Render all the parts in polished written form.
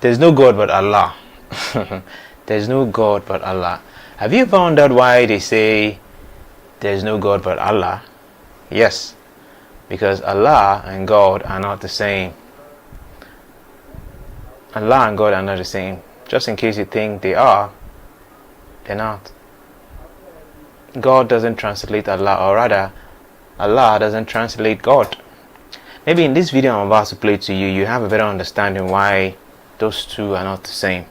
There's no God but Allah. There's no God but Allah. Have you found out why they say there's no God but Allah? Yes, because Allah and God are not the same. Allah and God are not the same. Just in case you think they are, they're not. God doesn't translate Allah, or rather, Allah doesn't translate God. Maybe in this video I'm about to play to you, you have a better understanding why those two are not the same.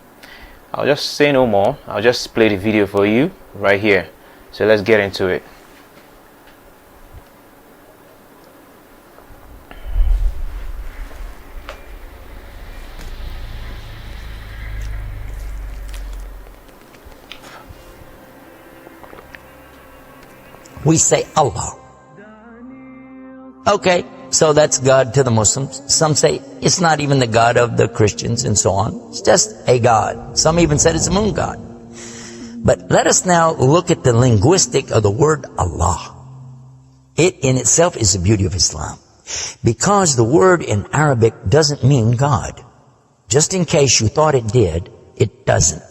I'll just say no more. I'll just play the video for you right here. So let's get into it. We say Allah. Okay, so that's God to the Muslims. Some say it's not even the God of the Christians and so on. It's just a God. Some even said it's a moon God. But let us now look at the linguistic of the word Allah. It in itself is the beauty of Islam. Because the word in Arabic doesn't mean God. Just in case you thought it did, it doesn't.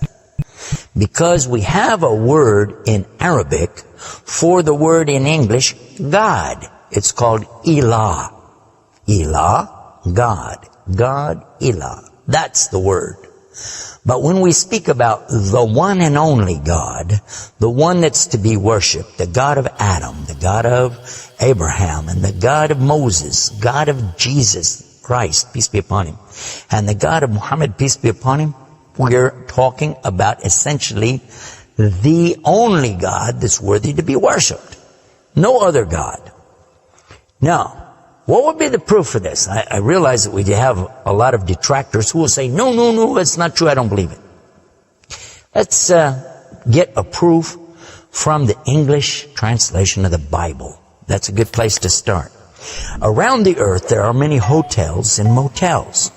Because we have a word in Arabic for the word in English, God. It's called Ilah. Ilah, God. God, Ilah. That's the word. But when we speak about the one and only God, the one that's to be worshipped, the God of Adam, the God of Abraham, and the God of Moses, God of Jesus Christ, peace be upon him, and the God of Muhammad, peace be upon him, we're talking about essentially the only God that's worthy to be worshipped. No other God. Now, what would be the proof for this? I realize that we have a lot of detractors who will say, no, that's not true, I don't believe it. Let's get a proof from the English translation of the Bible. That's a good place to start. Around the earth, there are many hotels and motels.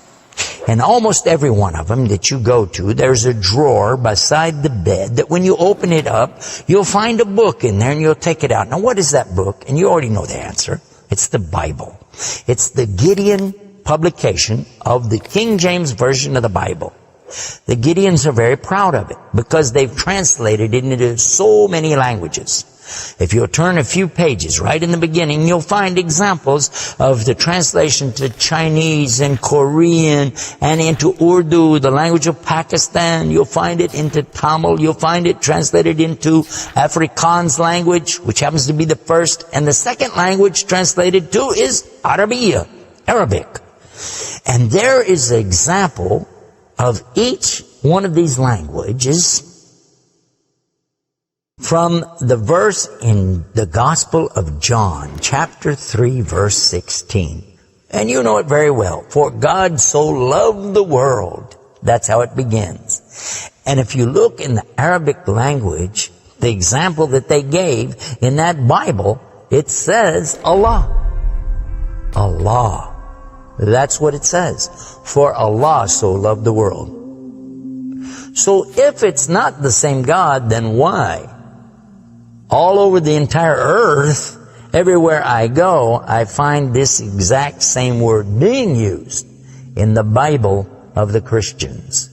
And almost every one of them that you go to, there's a drawer beside the bed that when you open it up, you'll find a book in there and you'll take it out. Now, what is that book? And you already know the answer. It's the Bible. It's the Gideon publication of the King James Version of the Bible. The Gideons are very proud of it because they've translated it into so many languages. If you'll turn a few pages right in the beginning, you'll find examples of the translation to Chinese and Korean and into Urdu, the language of Pakistan. You'll find it into Tamil. You'll find it translated into Afrikaans language, which happens to be the first. And the second language translated to is Arabiya, Arabic. And there is an example of each one of these languages from the verse in the Gospel of John, chapter 3, verse 16. And you know it very well. For God so loved the world. That's how it begins. And if you look in the Arabic language, the example that they gave in that Bible, it says Allah. Allah. That's what it says. For Allah so loved the world. So if it's not the same God, then why? All over the entire earth, everywhere I go, I find this exact same word being used in the Bible of the Christians.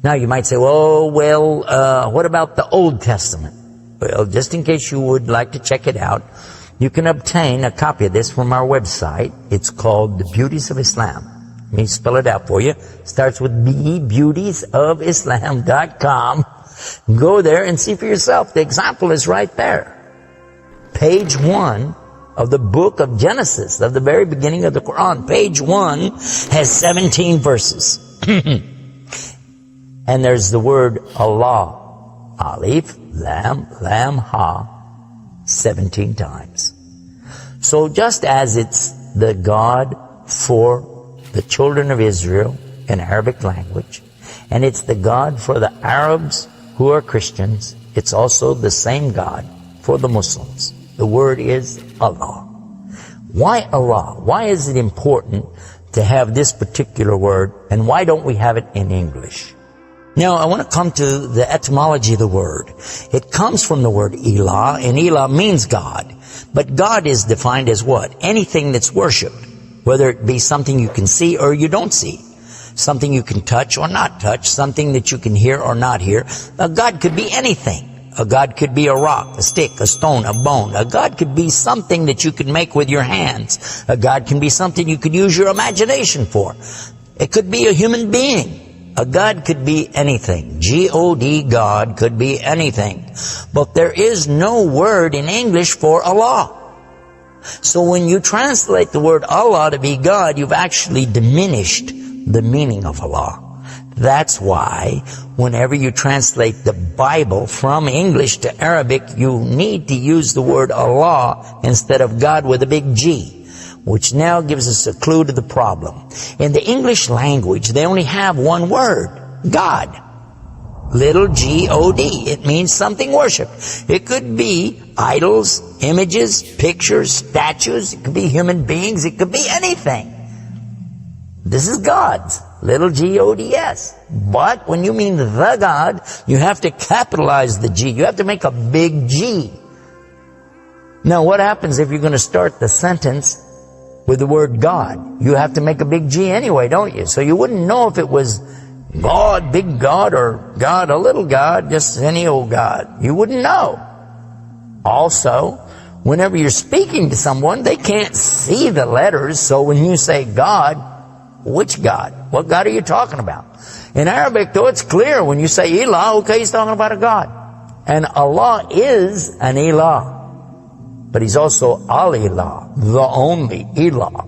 Now you might say, what about the Old Testament? Well, just in case you would like to check it out, you can obtain a copy of this from our website. It's called The Beauties of Islam. Let me spell it out for you. It starts with B, beautiesofislam.com. Go there and see for yourself. The example is right there. Page 1 of the book of Genesis, of the very beginning of the Quran. Page 1 has 17 verses. And there's the word Allah. Alif, Lam, Ha, 17 times. So just as it's the God for the children of Israel in Arabic language, and it's the God for the Arabs who are Christians, it's also the same God for the Muslims. The word is Allah. Why Allah? Why is it important to have this particular word, and why don't we have it in English? Now, I want to come to the etymology of the word. It comes from the word Ilah, and Ilah means God. But God is defined as what? Anything that's worshipped, whether it be something you can see or you don't see. something you can touch or not touch, something that you can hear or not hear. A God could be anything. A God could be a rock, a stick, a stone, a bone. A God could be something that you could make with your hands. A God can be something you could use your imagination for. It could be a human being. A God could be anything. G-O-D, God, could be anything. But there is no word in English for Allah. So when you translate the word Allah to be God, you've actually diminished the meaning of Allah. That's why whenever you translate the Bible from English to Arabic, you need to use the word Allah instead of God with a big G, which now gives us a clue to the problem. In the English language, they only have one word, God. Little G-O-D. It means something worshipped. It could be idols, images, pictures, statues. It could be human beings. It could be anything. This is God's. Little G-O-D-S. But when you mean the God, you have to capitalize the G. You have to make a big G. Now, what happens if you're going to start the sentence with the word God? You have to make a big G anyway, don't you? So you wouldn't know if it was God, big God, or God, a little God, just any old God. You wouldn't know. Also, whenever you're speaking to someone, they can't see the letters. So when you say God, which God? What God are you talking about? In Arabic, though, it's clear. When you say Ilah, okay, he's talking about a God. And Allah is an Ilah. But he's also Al-Ilah, the only Ilah.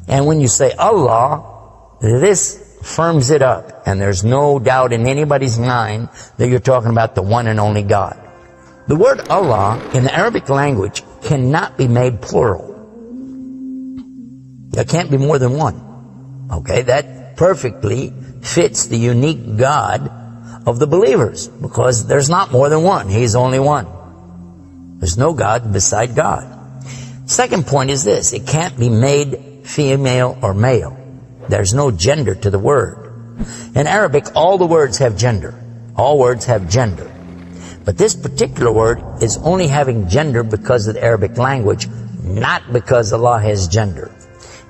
And when you say Allah, this firms it up. And there's no doubt in anybody's mind that you're talking about the one and only God. The word Allah in the Arabic language cannot be made plural. There can't be more than one. Okay, that perfectly fits the unique God of the believers, because there's not more than one. He's only one. There's no God beside God. Second point is this: it can't be made female or male. There's no gender to the word. In Arabic, all the words have gender. All words have gender. But this particular word is only having gender because of the Arabic language, not because Allah has gender.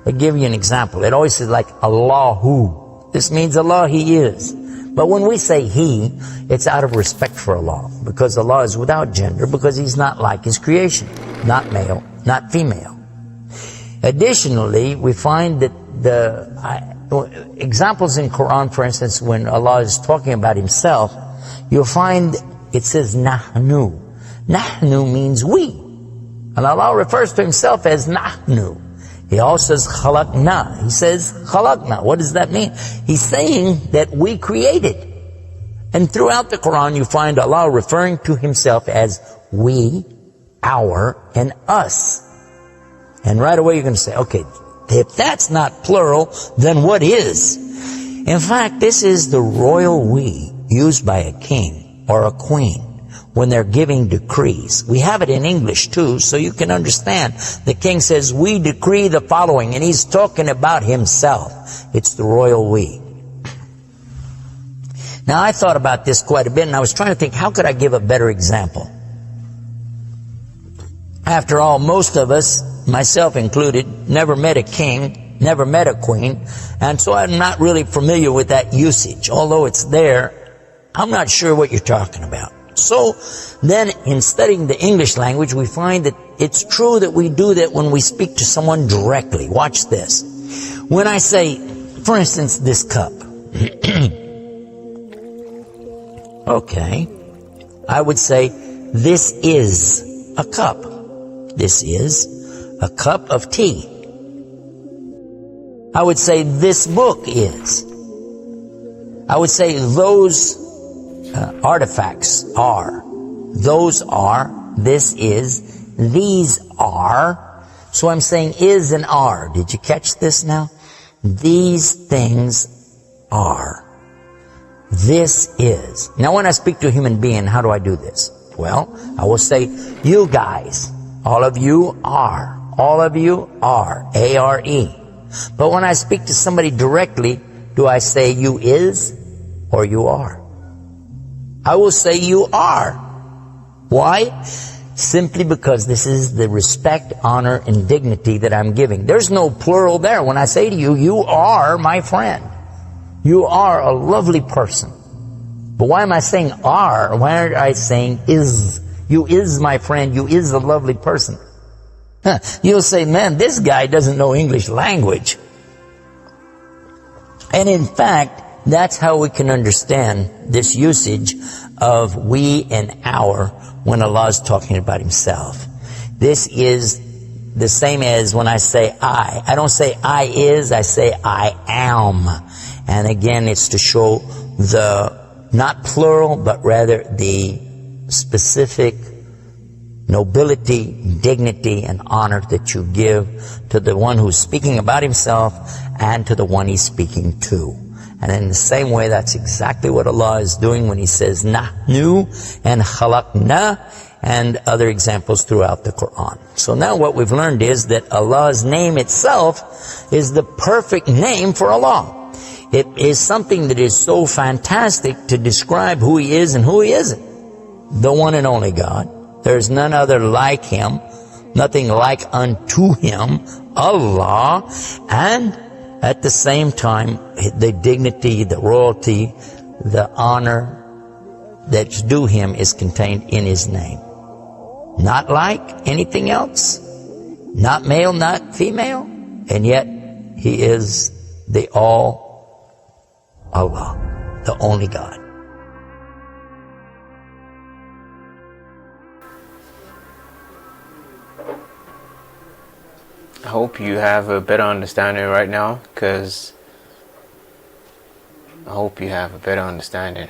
I'll give you an example. It always says like Allahu. This means Allah, He is. But when we say He, it's out of respect for Allah, because Allah is without gender, because He's not like His creation. Not male, not female. Additionally, we find that the examples in Quran, for instance, when Allah is talking about Himself, you'll find it says Nahnu. Nahnu means we. And Allah refers to Himself as Nahnu. He also says khalaqna. He says khalaqna. What does that mean? He's saying that we created. And throughout the Quran you find Allah referring to Himself as we, our, and us. And right away you're going to say, okay, if that's not plural, then what is? In fact, this is the royal we used by a king or a queen when they're giving decrees. We have it in English too, so you can understand. The king says, we decree the following, and he's talking about himself. It's the royal we. Now, I thought about this quite a bit, and I was trying to think, how could I give a better example? After all, most of us, myself included, never met a king, never met a queen, and so I'm not really familiar with that usage. Although it's there, I'm not sure what you're talking about. So then in studying the English language, we find that it's true that we do that when we speak to someone directly. Watch this. When I say, for instance, this cup. Okay. I would say, this is a cup. This is a cup of tea. I would say, this book is. I would say, those artifacts are. Those are. This is. These are. So I'm saying is and are. Did you catch this now? These things are. This is. Now when I speak to a human being, how do I do this? Well, I will say, you guys, all of you are. All of you are. A-R-E. But when I speak to somebody directly, do I say you is or you are? I will say you are. Why? Simply because this is the respect, honor, and dignity that I'm giving. There's no plural there. When I say to you, you are my friend. You are a lovely person. But why am I saying are? Why aren't I saying is? You is my friend. You is a lovely person. You'll say, man, this guy doesn't know English language. And in fact, that's how we can understand this usage of we and our when Allah is talking about Himself. This is the same as when I say I. I don't say I is, I say I am. And again, it's to show the, not plural, but rather the specific nobility, dignity, and honor that you give to the one who's speaking about himself and to the one he's speaking to. And in the same way, that's exactly what Allah is doing when He says nahnu and khalaqna and other examples throughout the Quran. So now what we've learned is that Allah's name itself is the perfect name for Allah. It is something that is so fantastic to describe who He is and who He isn't. The one and only God. There's none other like Him, nothing like unto Him, Allah, and at the same time, the dignity, the royalty, the honor that's due Him is contained in His name. Not like anything else, not male, not female, and yet He is the all Allah, the only God. I hope you have a better understanding right now, because I hope you have a better understanding.